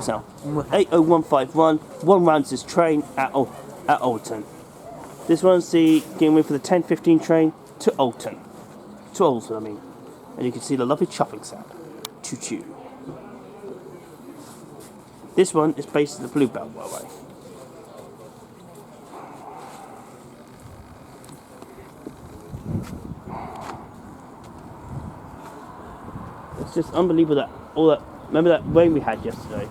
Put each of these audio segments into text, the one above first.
Now, 80151, one rounds this train at Alton. This one's the getting ready for the 10:15 train to Alton. I mean. And you can see the lovely chopping sound. Choo choo. This one is based on the Bluebell Railway. It's just unbelievable that all that. Remember that rain we had yesterday?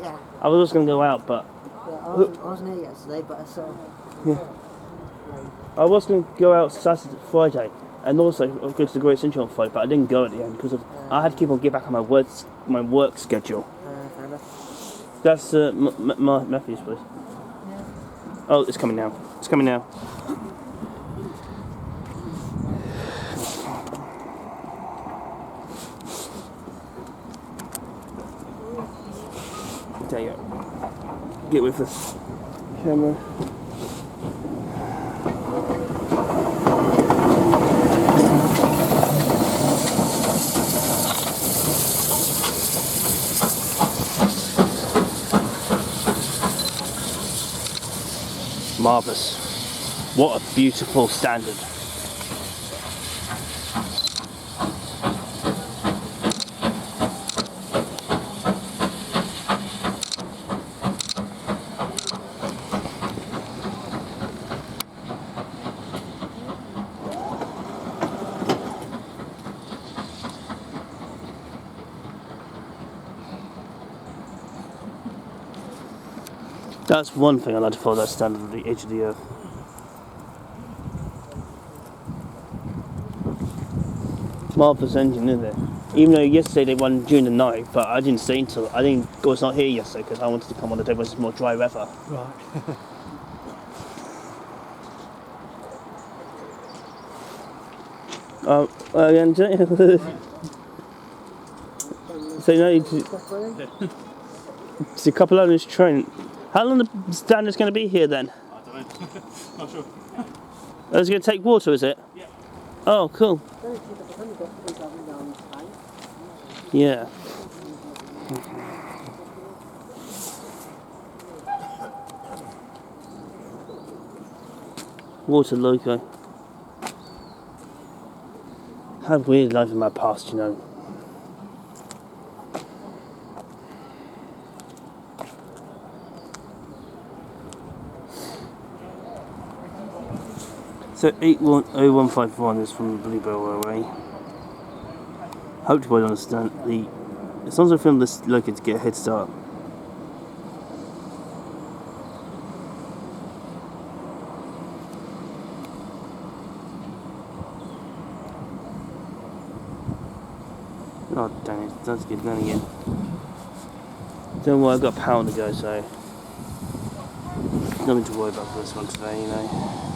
Yeah. I was just going to go out, but... Yeah, I wasn't here yesterday, but I saw... Yeah. I was going to go out Saturday, Friday, and also go to the Great Central on Friday, but I didn't go at the end because of, I had to keep on getting back on my work schedule. Fair enough. That's Matthew's place. Yeah. Oh, it's coming now. It's coming now. There you go. Get with this camera. Marvellous. What a beautiful standard. That's one thing I like to follow, that standard of the edge of the earth. Marvellous engine, isn't it? Even though yesterday they won during the night, but I didn't stay until I was not here yesterday because I wanted to come on the day when it's more dry weather. Right. And so now it's a couple on this train. How long the standard's going to be here then? I don't know. Not sure. It's going to take water, is it? Yeah. Oh, cool. Yeah. Water loco. I had a weird life in my past, you know. So 80151 is from the Bluebell Railway. Hope you understand the. As long as I film this loco to get a head start. Oh dang it, that's good going again. Don't worry, I've got a pound to go, so nothing to worry about for this one today, you know.